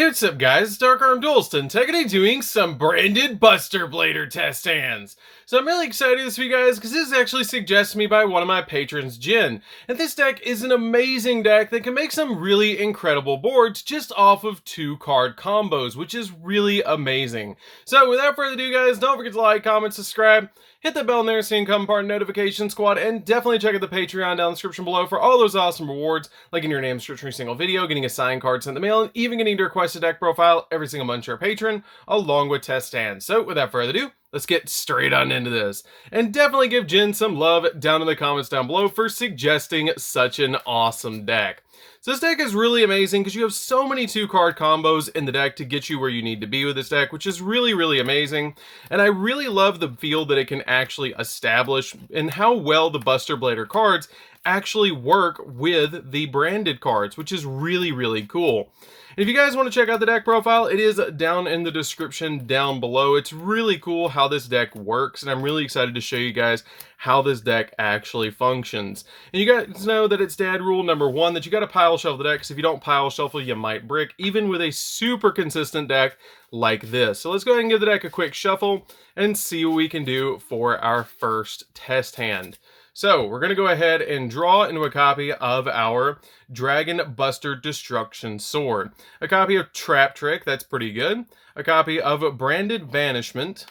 Hey, what's up guys, it's DarkArmedDuelist and today doing some branded Buster Blader test hands. So I'm really excited this week guys because this is actually suggested to me by one of my patrons, Jin. And this deck is an amazing deck that can make some really incredible boards just off of 2-card combos, which is really amazing. So without further ado guys, don't forget to like, comment, subscribe, hit the bell in there so you can become part of the notification squad, and definitely check out the Patreon down in the description below for all those awesome rewards, like in your name description every single video, getting a signed card sent in the mail, and even getting to request a deck profile every single month to our patron, along with test hands. So without further ado, let's get straight on into this. And definitely give Jin some love down in the comments down below for suggesting such an awesome deck. So this deck is really amazing because you have so many 2-card combos in the deck to get you where you need to be with this deck, which is really amazing. And I really love the feel that it can actually establish and how well the Buster Blader cards actually work with the branded cards, which is really cool. And if you guys want to check out the deck profile, it is down in the description down below. It's really cool how this deck works, and I'm really excited to show you guys how this deck actually functions. And you guys know that it's dad rule number 1 that you got to pile shuffle the deck, because if you don't pile shuffle, you might brick, even with a super consistent deck like this. So let's go ahead and give the deck a quick shuffle and see what we can do for our first test hand. So we're going to go ahead and draw into a copy of our Dragon Buster Destruction Sword, a copy of Trap Trick, that's pretty good, a copy of Branded Banishment,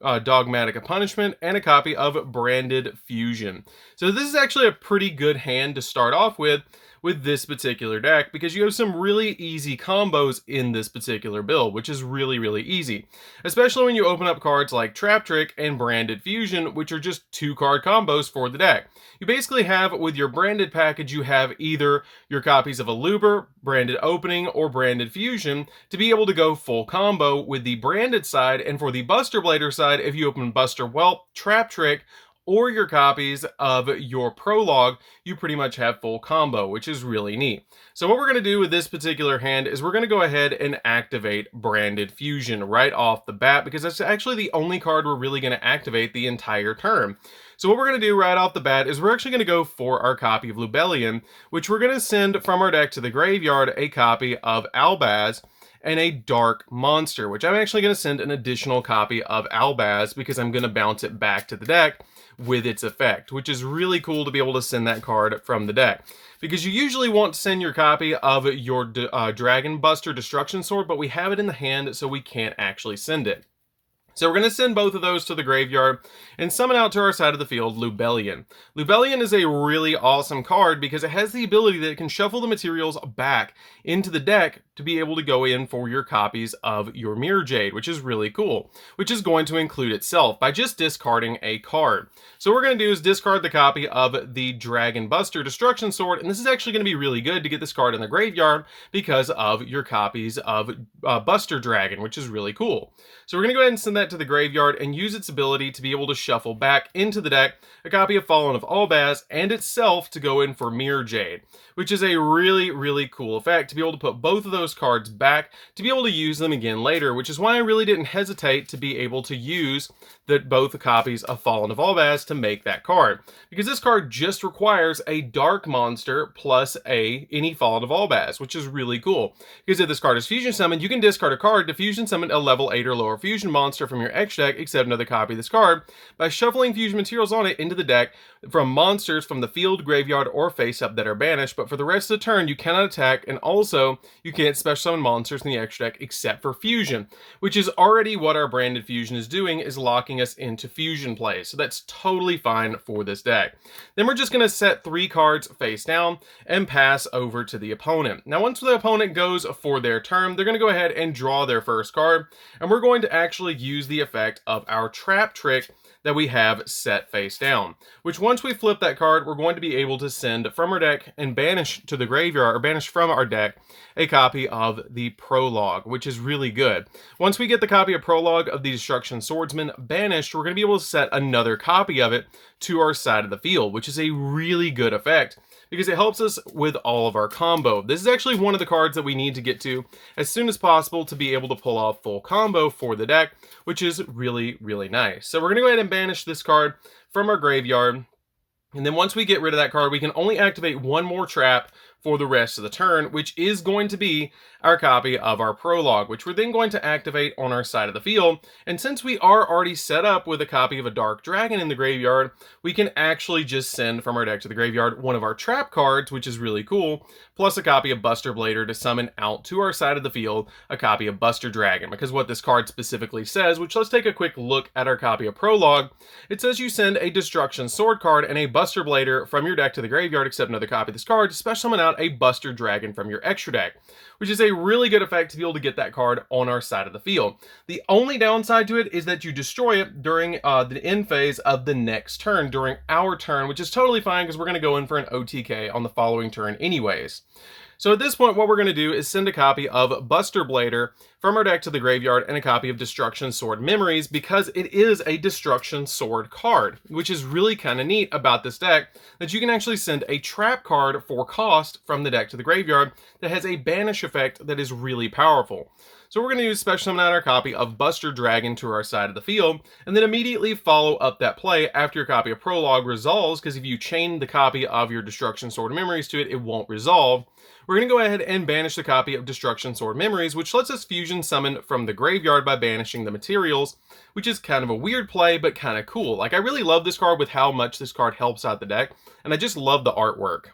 Dogmatic Punishment, and a copy of Branded Fusion. So this is actually a pretty good hand to start off with this particular deck, because you have some really easy combos in this particular build, which is really easy, especially when you open up cards like Trap Trick and Branded Fusion, which are just 2-card combos for the deck. You basically have, with your branded package, you have either your copies of a Looper, Branded Opening, or Branded Fusion to be able to go full combo with the branded side. And for the Buster Blader side, if you open Buster Whelp, Trap Trick, or your copies of your prologue, you pretty much have full combo, which is really neat. So what we're going to do with this particular hand is we're going to go ahead and activate Branded Fusion right off the bat, because that's actually the only card we're really going to activate the entire turn. So what we're going to do right off the bat is we're actually going to go for our copy of Lubellion, which we're going to send from our deck to the graveyard a copy of Albaz and a Dark Monster, which I'm actually going to send an additional copy of Albaz because I'm going to bounce it back to the deck with its effect, which is really cool to be able to send that card from the deck, because you usually want to send your copy of your Dragon Buster Destruction Sword, but we have it in the hand, so we can't actually send it. So we're going to send both of those to the graveyard and summon out to our side of the field Lubellion. Lubellion is a really awesome card because it has the ability that it can shuffle the materials back into the deck to be able to go in for your copies of your Mirror Jade, which is really cool, which is going to include itself by just discarding a card. So what we're going to do is discard the copy of the Dragon Buster Destruction Sword, and this is actually going to be really good to get this card in the graveyard because of your copies of Buster Dragon, which is really cool. So we're going to go ahead and send that to the graveyard and use its ability to be able to shuffle back into the deck a copy of Fallen of Albaz and itself to go in for Mirror Jade, which is a really cool effect to be able to put both of those cards back to be able to use them again later, which is why I really didn't hesitate to be able to use both copies of Fallen of Albaz to make that card, because this card just requires a Dark Monster plus any Fallen of Albaz, which is really cool, because if this card is fusion summoned, you can discard a card to fusion summon a level 8 or lower fusion monster from your extra deck, except another copy of this card, by shuffling fusion materials on it into the deck from monsters from the field, graveyard, or face up that are banished. But for the rest of the turn, you cannot attack, and also you can't special summon monsters in the extra deck except for fusion, which is already what our Branded Fusion is doing, is locking us into fusion play. So that's totally fine for this deck. Then we're just going to set 3 cards face down and pass over to the opponent. Now once the opponent goes for their turn, they're going to go ahead and draw their first card, and we're going to actually use the effect of our Trap Trick that we have set face down, which once we flip that card, we're going to be able to send from our deck and banish to the graveyard, or banish from our deck, a copy of the Prologue, which is really good. Once we get the copy of Prologue of the Destruction Swordsman banished, we're going to be able to set another copy of it to our side of the field, which is a really good effect because it helps us with all of our combo. This is actually one of the cards that we need to get to as soon as possible to be able to pull off full combo for the deck, which is really nice. So we're going to go ahead and banish this card from our graveyard. And then once we get rid of that card, we can only activate one more trap for the rest of the turn, which is going to be our copy of our prologue, which we're then going to activate on our side of the field. And since we are already set up with a copy of a Dark Dragon in the graveyard, we can actually just send from our deck to the graveyard one of our trap cards, which is really cool, plus a copy of Buster Blader to summon out to our side of the field a copy of Buster Dragon, because what this card specifically says, which let's take a quick look at our copy of prologue, it says you send a Destruction Sword card and a Buster Blader from your deck to the graveyard, except another copy of this card, to special summon out a Buster Dragon from your extra deck, which is a really good effect to be able to get that card on our side of the field. The only downside to it is that you destroy it during the end phase of the next turn, during our turn, which is totally fine because we're going to go in for an OTK on the following turn anyways. So at this point, what we're going to do is send a copy of Buster Blader from our deck to the graveyard and a copy of Destruction Sword Memories, because it is a Destruction Sword card, which is really kind of neat about this deck, that you can actually send a trap card for cost from the deck to the graveyard that has a banish effect that is really powerful. So we're going to use special summon out our copy of Buster Dragon to our side of the field, and then immediately follow up that play after your copy of Prologue resolves, because if you chain the copy of your Destruction Sword Memories to it, it won't resolve. We're going to go ahead and banish the copy of Destruction Sword Memories, which lets us fusion summon from the graveyard by banishing the materials, which is kind of a weird play, but kind of cool. Like, I really love this card with how much this card helps out the deck, and I just love the artwork.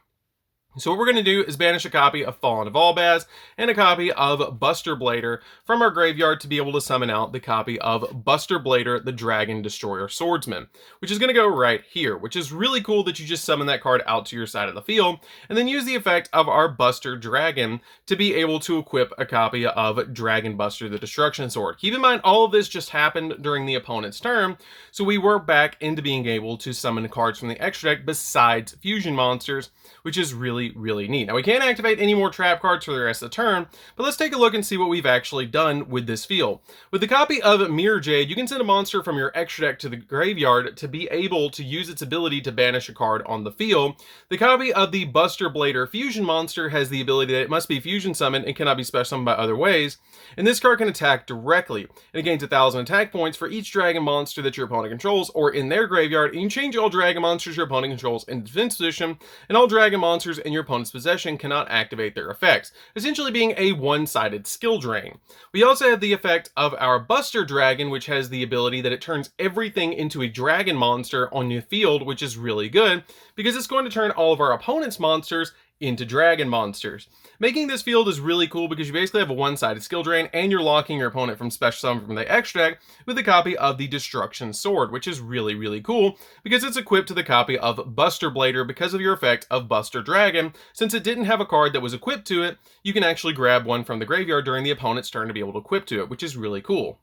So what we're going to do is banish a copy of Fallen of Albaz and a copy of Buster Blader from our graveyard to be able to summon out the copy of Buster Blader, the Dragon Destroyer Swordsman, which is going to go right here, which is really cool that you just summon that card out to your side of the field, and then use the effect of our Buster Dragon to be able to equip a copy of Dragon Buster, the Destruction Sword. Keep in mind, all of this just happened during the opponent's turn, so we were back into being able to summon cards from the extra deck besides fusion monsters, which is really neat. Now, we can't activate any more trap cards for the rest of the turn, but let's take a look and see what we've actually done with this field. With the copy of Mirror Jade, you can send a monster from your extra deck to the graveyard to be able to use its ability to banish a card on the field. The copy of the Buster Blader Fusion monster has the ability that it must be fusion summoned and cannot be special summoned by other ways, and this card can attack directly, and it gains 1,000 attack points for each dragon monster that your opponent controls or in their graveyard, and you change all dragon monsters your opponent controls in defense position, and all dragon monsters in your opponent's possession cannot activate their effects, essentially being a one-sided skill drain. We also have the effect of our Buster Dragon, which has the ability that it turns everything into a dragon monster on your field, which is really good because it's going to turn all of our opponent's monsters into dragon monsters. Making this field is really cool because you basically have a one-sided skill drain and you're locking your opponent from special summon from the extra deck with a copy of the Destruction Sword, which is really cool because it's equipped to the copy of Buster Blader because of your effect of Buster Dragon. Since it didn't have a card that was equipped to it, you can actually grab one from the graveyard during the opponent's turn to be able to equip to it, which is really cool.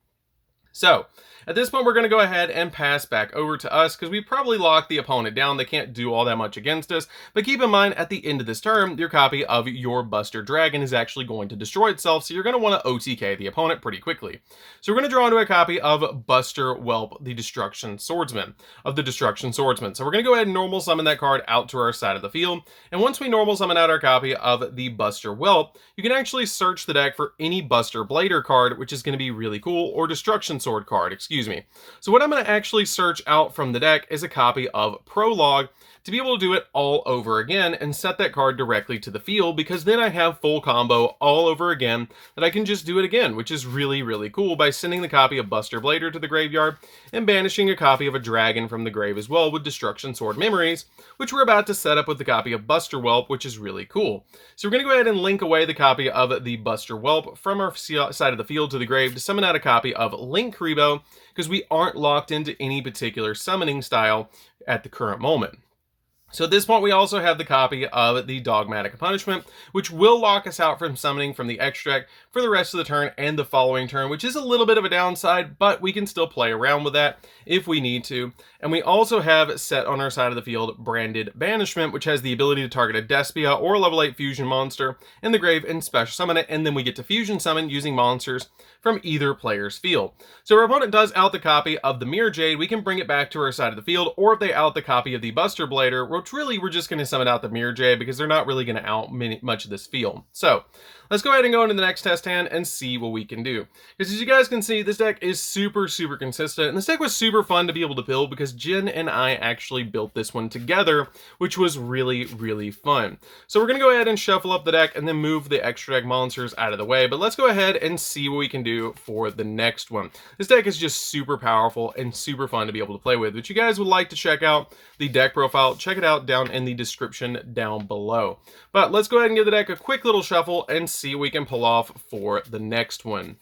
So, at this point, we're going to go ahead and pass back over to us because we probably locked the opponent down. They can't do all that much against us. But keep in mind, at the end of this turn, your copy of your Buster Dragon is actually going to destroy itself, so you're going to want to OTK the opponent pretty quickly. So we're going to draw into a copy of Buster Whelp, the Destruction Swordsman, So we're going to go ahead and normal summon that card out to our side of the field. And once we normal summon out our copy of the Buster Whelp, you can actually search the deck for any Buster Blader card, which is going to be really cool, or Destruction Sword card, excuse me. So what I'm going to actually search out from the deck is a copy of Prologue to be able to do it all over again and set that card directly to the field, because then I have full combo all over again that I can just do it again, which is really cool, by sending the copy of Buster Blader to the graveyard and banishing a copy of a dragon from the grave as well with Destruction Sword Memories, which we're about to set up with the copy of Buster Whelp, which is really cool. So we're going to go ahead and link away the copy of the Buster Whelp from our side of the field to the grave to summon out a copy of Link Rebo, because we aren't locked into any particular summoning style at the current moment. So at this point, we also have the copy of the Dogmatic Punishment, which will lock us out from summoning from the extra deck for the rest of the turn and the following turn, which is a little bit of a downside, but we can still play around with that if we need to. And we also have set on our side of the field Branded Banishment, which has the ability to target a Despia or level 8 fusion monster in the grave and special summon it, and then we get to fusion summon using monsters from either player's field. So our opponent does out the copy of the Mirror Jade, we can bring it back to our side of the field, or if they out the copy of the Buster Blader, which really we're just going to summon out the Mirror Jade because they're not really going to out much of this field. So let's go ahead and go into the next test hand and see what we can do. Because as you guys can see, this deck is super consistent, and this deck was super fun to be able to build because Jin and I actually built this one together, which was really fun. So we're going to go ahead and shuffle up the deck and then move the extra deck monsters out of the way, but let's go ahead and see what we can do for the next one. This deck is just super powerful and super fun to be able to play with. If you guys would like to check out the deck profile, check it out down in the description down below. But let's go ahead and give the deck a quick little shuffle and see what we can pull off for the next one.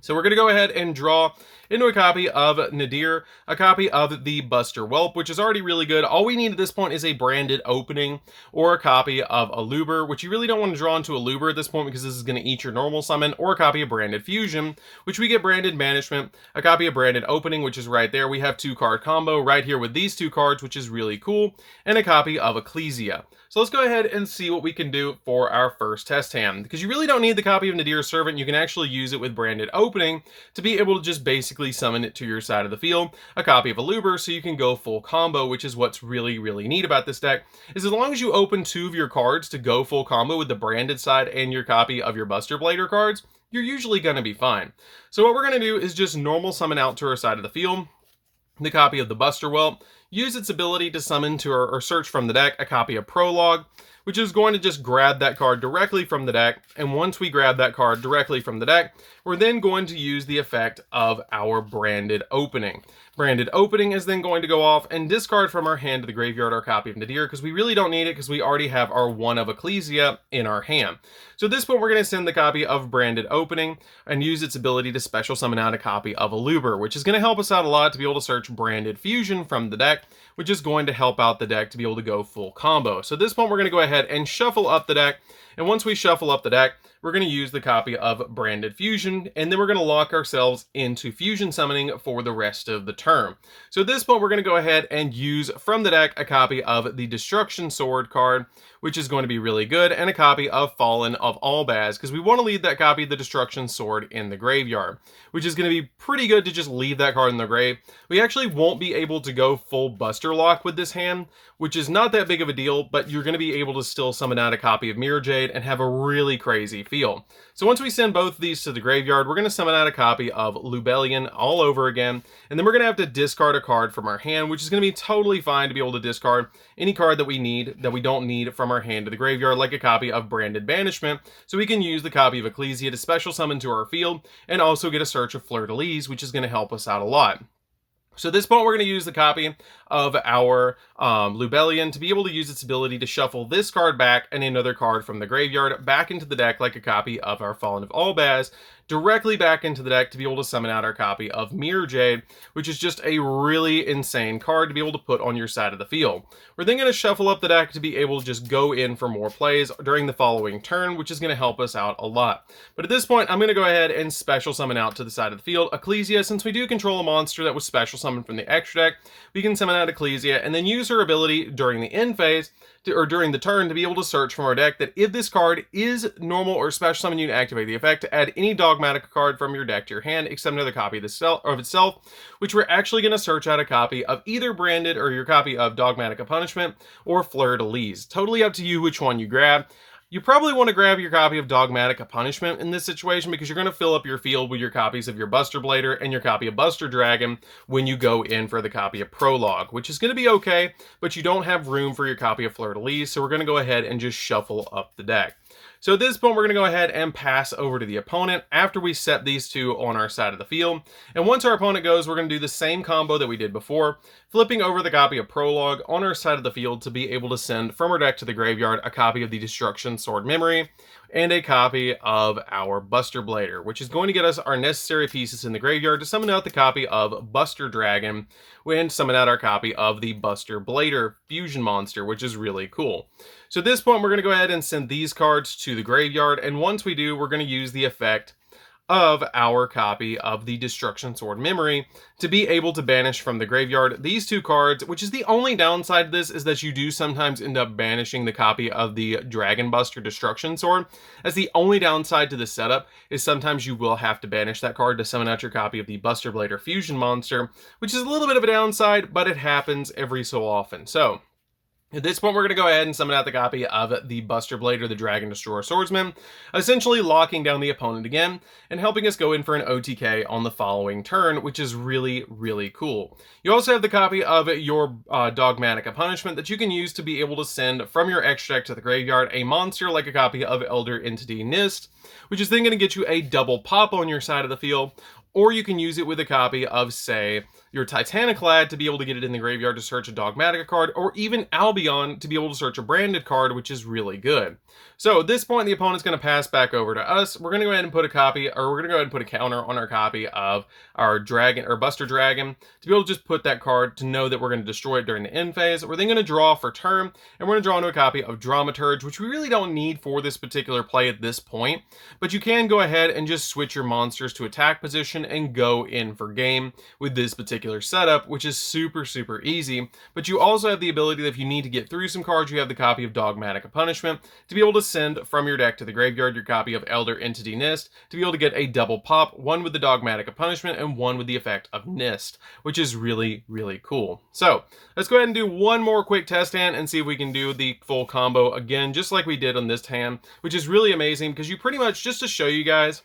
So we're going to go ahead and draw into a copy of Nadir, a copy of the Buster Whelp, which is already really good. All we need at this point is a branded opening or a copy of a Luber, which you really don't want to draw into a Luber at this point because this is going to eat your normal summon, or a copy of branded Fusion, which we get branded Banishment, a copy of branded Opening, which is right there. We have 2-card combo right here with these 2 cards, which is really cool, and a copy of Ecclesia. So let's go ahead and see what we can do for our first test hand. Because you really don't need the copy of Nadir's Servant, you can actually use it with branded Opening to be able to just basically summon it to your side of the field. A copy of a Luber, so you can go full combo, which is what's really neat about this deck, is as long as you open 2 of your cards to go full combo with the branded side and your copy of your Buster Blader cards, you're usually going to be fine. So what we're going to do is just normal summon out to our side of the field the copy of the Buster Whelp, use its ability to summon to or search from the deck a copy of Prologue, which is going to just grab that card directly from the deck. And once we grab that card directly from the deck, we're then going to use the effect of our branded opening. Branded opening is then going to go off and discard from our hand to the graveyard our copy of Nadir, because we really don't need it because we already have our one of Ecclesia in our hand. So at this point, we're going to send the copy of branded opening and use its ability to special summon out a copy of a Luber, which is going to help us out a lot to be able to search branded Fusion from the deck, which is going to help out the deck to be able to go full combo. So at this point, we're going to go ahead and shuffle up the deck. And once we shuffle up the deck, we're going to use the copy of Branded Fusion, and then we're going to lock ourselves into Fusion Summoning for the rest of the turn. So at this point, we're going to go ahead and use from the deck a copy of the Destruction Sword card, which is going to be really good, and a copy of Fallen of Albaz, because we want to leave that copy of the Destruction Sword in the graveyard, which is going to be pretty good to just leave that card in the grave. We actually won't be able to go full Buster Lock with this hand, which is not that big of a deal, but you're going to be able to still summon out a copy of Mirror Jade and have a really crazy feel. So once we send both of these to the graveyard, we're going to summon out a copy of Lubellion all over again, and then we're going to have to discard a card from our hand, which is going to be totally fine to be able to discard any card that we don't need from our hand to the graveyard, like a copy of Branded Banishment, so we can use the copy of Ecclesia to special summon to our field, and also get a search of Fleur-de-Lis, which is going to help us out a lot. So at this point, we're going to use the copy of our Lubellion to be able to use its ability to shuffle this card back and another card from the graveyard back into the deck, like a copy of our Fallen of Albaz, directly back into the deck to be able to summon out our copy of Mirror Jade, which is just a really insane card to be able to put on your side of the field. We're then going to shuffle up the deck to be able to just go in for more plays during the following turn, which is going to help us out a lot. But at this point, I'm going to go ahead and special summon out to the side of the field Ecclesia. Since we do control a monster that was special summoned from the extra deck, we can summon out Ecclesia and then use her ability during the end phase or during the turn to be able to search from our deck that if this card is normal or special summon, you can activate the effect to add any dogmatic card from your deck to your hand except another copy of itself, which we're actually going to search out a copy of either Branded or your copy of Dogmatic Punishment or Fleur-de-Lis. Totally up to you which one you grab. You probably want to grab your copy of Dogmatic Punishment in this situation because you're going to fill up your field with your copies of your Buster Blader and your copy of Buster Dragon when you go in for the copy of Prologue, which is going to be okay, but you don't have room for your copy of Fleur-de-Lis, so we're going to go ahead and just shuffle up the deck. So at this point, we're going to go ahead and pass over to the opponent after we set these two on our side of the field. And once our opponent goes, we're going to do the same combo that we did before, flipping over the copy of Prologue on our side of the field to be able to send from our deck to the graveyard a copy of the Destruction Sword Memory and a copy of our Buster Blader, which is going to get us our necessary pieces in the graveyard to summon out the copy of Buster Dragon and summon out our copy of the Buster Blader Fusion Monster, which is really cool. So at this point, we're going to go ahead and send these cards to the graveyard, and once we do, we're going to use the effect of our copy of the Destruction Sword Memory to be able to banish from the graveyard these two cards, which is the only downside to this is that you do sometimes end up banishing the copy of the Dragon Buster Destruction Sword. As the only downside to this setup is sometimes you will have to banish that card to summon out your copy of the Buster Blader Fusion Monster, which is a little bit of a downside, but it happens every so often. So At this point, we're going to go ahead and summon out the copy of the Buster Blade or the Dragon Destroyer Swordsman, essentially locking down the opponent again and helping us go in for an OTK on the following turn, which is really, really cool. You also have the copy of your Dogmatic Punishment that you can use to be able to send from your extra deck to the graveyard a monster like a copy of Elder Entity Nist, which is then going to get you a double pop on your side of the field, or you can use it with a copy of, say, your Titaniclad to be able to get it in the graveyard to search a Dogmatica card, or even Albion to be able to search a branded card, which is really good. So at this point, the opponent's going to pass back over to us. We're going to go ahead and put a copy, or we're going to go ahead and put a counter on our copy of our Dragon, or Buster Dragon, to be able to just put that card to know that we're going to destroy it during the end phase. We're then going to draw for turn, and we're going to draw into a copy of Dramaturge, which we really don't need for this particular play at this point, but you can go ahead and just switch your monsters to attack position and go in for game with this particular setup, which is super, super easy. But you also have the ability that if you need to get through some cards, you have the copy of Dogmatic Punishment to be able to send from your deck to the graveyard your copy of Elder Entity Nist to be able to get a double pop, one with the Dogmatic Punishment and one with the effect of Nist, which is really, really cool. So let's go ahead and do one more quick test hand and see if we can do the full combo again, just like we did on this hand, which is really amazing because you pretty much, just to show you guys,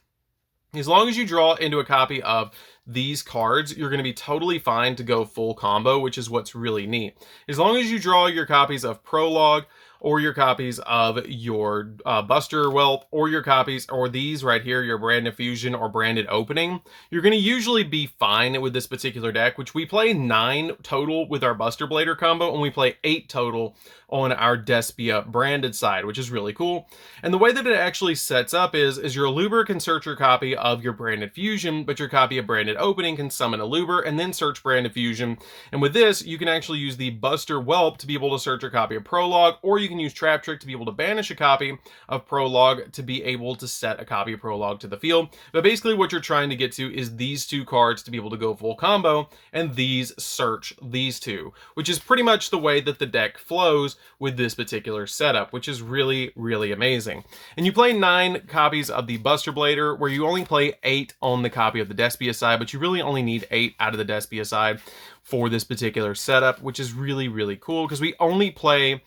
as long as you draw into a copy of these cards, you're going to be totally fine to go full combo, which is what's really neat. As long as you draw your copies of Prologue, or your copies of your Buster Whelp, or your copies, or these right here, your Branded Fusion or Branded Opening, you're going to usually be fine with this particular deck, which we play 9 total with our Buster Blader combo, and we play 8 total on our Despia branded side, which is really cool. And the way that it actually sets up is your Luber can search your copy of your Branded Fusion, but your copy of Branded Opening can summon a Luber and then search Branded Fusion. And with this, you can actually use the Buster Whelp to be able to search your copy of Prologue, or you can use Trap Trick to be able to banish a copy of Prologue to be able to set a copy of Prologue to the field. But basically what you're trying to get to is these 2 cards to be able to go full combo, and these search these 2, which is pretty much the way that the deck flows with this particular setup, which is really, really amazing. And you play 9 copies of the Buster Blader, where you only play 8 on the copy of the Despia side, but you really only need 8 out of the Despia side for this particular setup, which is really, really cool because we only play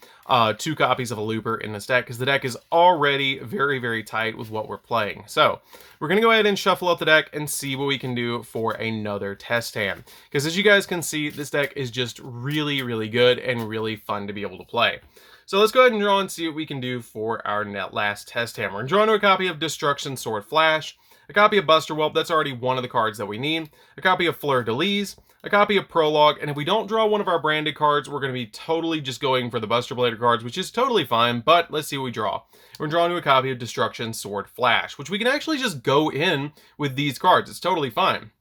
2 copies of a Looper in this deck because the deck is already very, very tight with what we're playing. So we're going to go ahead and shuffle up the deck and see what we can do for another test hand, because as you guys can see, this deck is just really, really good and really fun to be able to play. So let's go ahead and draw and see what we can do for our last test hand. We're going to draw into a copy of Destruction Sword Flash, a copy of Buster Whelp, that's already one of the cards that we need, a copy of Fleur de Lis, a copy of Prologue, and if we don't draw one of our branded cards, we're going to be totally just going for the Buster Blader cards, which is totally fine, but let's see what we draw. We're drawing to a copy of Destruction Sword Flash, which we can actually just go in with these cards. It's totally fine.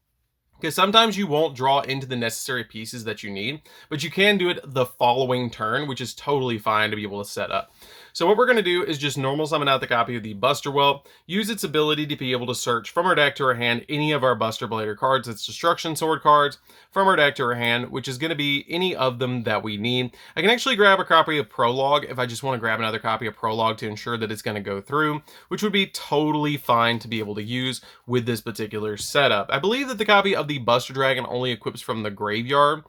Because sometimes you won't draw into the necessary pieces that you need, but you can do it the following turn, which is totally fine to be able to set up. So what we're going to do is just normal summon out the copy of the Buster Whelp, use its ability to be able to search from our deck to our hand any of our Buster Blader cards, its Destruction Sword cards, from our deck to our hand, which is going to be any of them that we need. I can actually grab a copy of Prologue if I just want to grab another copy of Prologue to ensure that it's going to go through, which would be totally fine to be able to use with this particular setup. I believe that the copy of the Buster Dragon only equips from the graveyard,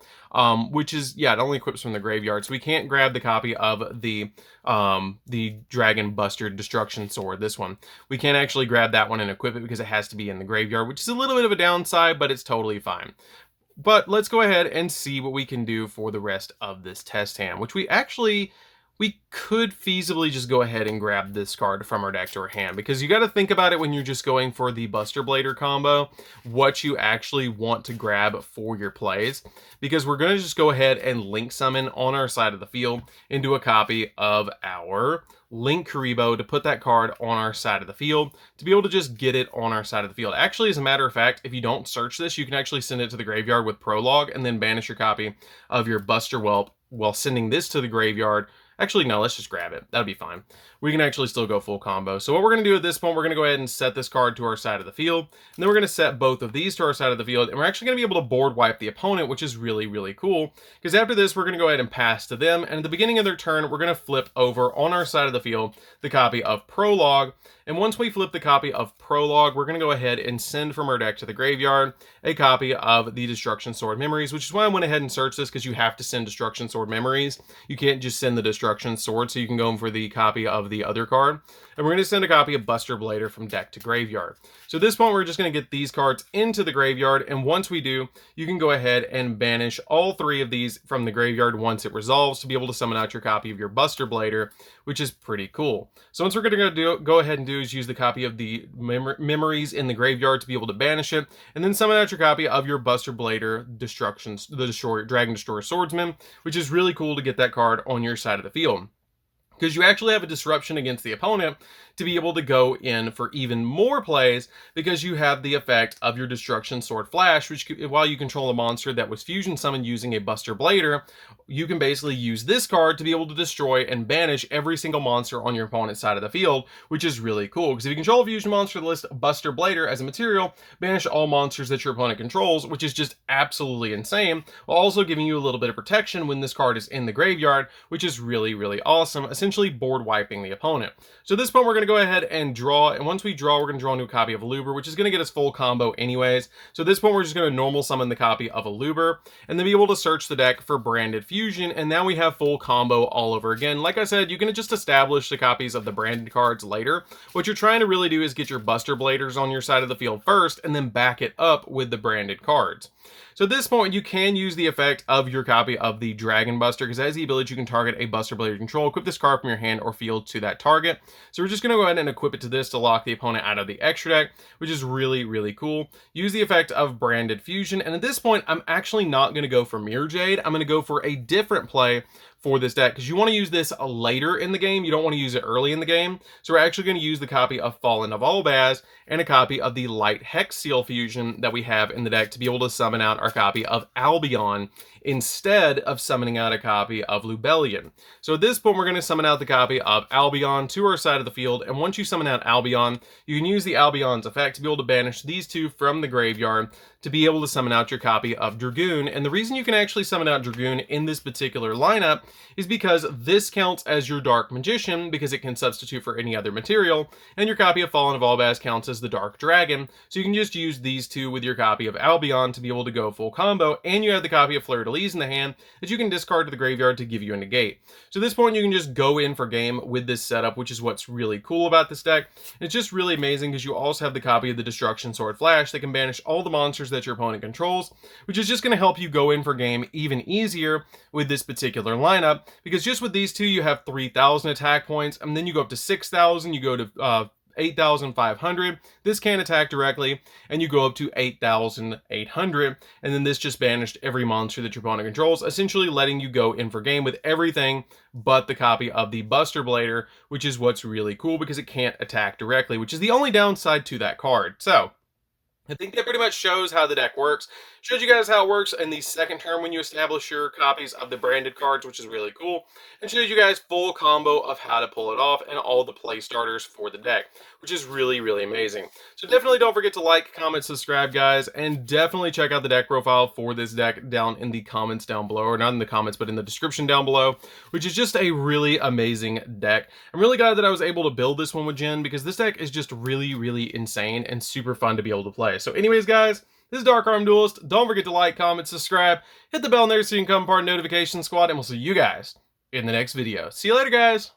which is, yeah, it only equips from the graveyard, so we can't grab the copy of the Dragon Buster Destruction Sword, this one. We can't actually grab that one and equip it because it has to be in the graveyard, which is a little bit of a downside, but it's totally fine. But let's go ahead and see what we can do for the rest of this test hand, which we could feasibly just go ahead and grab this card from our deck to our hand, because you got to think about it when you're just going for the Buster Blader combo, what you actually want to grab for your plays, because we're going to just go ahead and link summon on our side of the field into a copy of our Link Karibo to put that card on our side of the field to be able to just get it on our side of the field. Actually, as a matter of fact, if you don't search this, you can actually send it to the graveyard with Prologue and then banish your copy of your Buster Whelp while sending this to the graveyard. Actually, no, let's just grab it. That'll be fine. we can actually still go full combo. So what we're going to do at this point, we're going to go ahead and set this card to our side of the field, and then we're going to set both of these to our side of the field, and we're actually going to be able to board wipe the opponent, which is really, really cool, because after this, we're going to go ahead and pass to them, and at the beginning of their turn, we're going to flip over on our side of the field the copy of Prologue, and once we flip the copy of Prologue, we're going to go ahead and send from our deck to the graveyard a copy of the Destruction Sword Memories, which is why I went ahead and searched this, because you have to send Destruction Sword Memories. You can't just send the Destruction Sword, so you can go in for the copy of the other card. And we're going to send a copy of Buster Blader from deck to graveyard. So at this point, we're just going to get these cards into the graveyard, and once we do, you can go ahead and banish all 3 of these from the graveyard once it resolves to be able to summon out your copy of your Buster Blader, which is pretty cool. So once we're going to go ahead and do is use the copy of the memories in the graveyard to be able to banish it, and then summon out your copy of your Buster Blader Dragon Destroyer Swordsman, which is really cool to get that card on your side of the field, because you actually have a disruption against the opponent to be able to go in for even more plays, because you have the effect of your Destruction Sword Flash, which while you control a monster that was fusion summoned using a Buster Blader, you can basically use this card to be able to destroy and banish every single monster on your opponent's side of the field, which is really cool, because if you control a fusion monster, list Buster Blader as a material, banish all monsters that your opponent controls, which is just absolutely insane, while also giving you a little bit of protection when this card is in the graveyard, which is really, really awesome, essentially board wiping the opponent. So at this point, we're going to go ahead and draw, and once we draw, we're going to draw a new copy of Luber, which is going to get us full combo anyways. So at this point, we're just going to normal summon the copy of a Luber, and then be able to search the deck for Branded Fusion, and now we have full combo all over again. Like I said, you can just establish the copies of the branded cards later. What you're trying to really do is get your Buster Bladers on your side of the field first, and then back it up with the branded cards. So at this point, you can use the effect of your copy of the Dragon Buster, because it has the ability you can target a Buster Blader control, equip this card from your hand or field to that target. So we're just going to go ahead and equip it to this to lock the opponent out of the extra deck, which is really, really cool. Use the effect of Branded Fusion, and at this point, I'm actually not going to go for Mirror Jade. I'm going to go for a different play for this deck, because you want to use this later in the game. You don't want to use it early in the game. So we're actually going to use the copy of Fallen of Albaz and a copy of the Light Hex Seal Fusion that we have in the deck to be able to summon out our copy of Albion instead of summoning out a copy of Lubellion. So at this point, we're going to summon out the copy of Albion to our side of the field, and once you summon out Albion, you can use the Albion's effect to be able to banish these 2 from the graveyard to be able to summon out your copy of Dragoon. And the reason you can actually summon out Dragoon in this particular lineup is because this counts as your Dark Magician, because it can substitute for any other material, and your copy of Fallen of Albaz counts as the Dark Dragon. So you can just use these 2 with your copy of Albion to be able to go full combo, and you have the copy of Fleur de Lis in the hand that you can discard to the graveyard to give you a negate. So at this point, you can just go in for game with this setup, which is what's really cool about this deck. It's just really amazing, because you also have the copy of the Destruction Sword Flash that can banish all the monsters that your opponent controls, which is just going to help you go in for game even easier with this particular lineup, because just with these 2, you have 3,000 attack points, and then you go up to 6,000, you go to 8,500. This can attack directly, and you go up to 8,800, and then this just banished every monster that your opponent controls, essentially letting you go in for game with everything but the copy of the Buster Blader, which is what's really cool, because it can't attack directly, which is the only downside to that card. So I think that pretty much shows how the deck works. Showed you guys how it works in the second turn when you establish your copies of the branded cards, which is really cool. And showed you guys full combo of how to pull it off and all the play starters for the deck, which is really, really amazing. So definitely don't forget to like, comment, subscribe, guys, and definitely check out the deck profile for this deck down in the comments down below, or not in the comments, but in the description down below, which is just a really amazing deck. I'm really glad that I was able to build this one with Jin, because this deck is just really, really insane and super fun to be able to play. So anyways, guys, this is DarkArmedDuelist. Don't forget to like, comment, subscribe, hit the bell there so you can become part of the notification squad, and we'll see you guys in the next video. See you later, guys.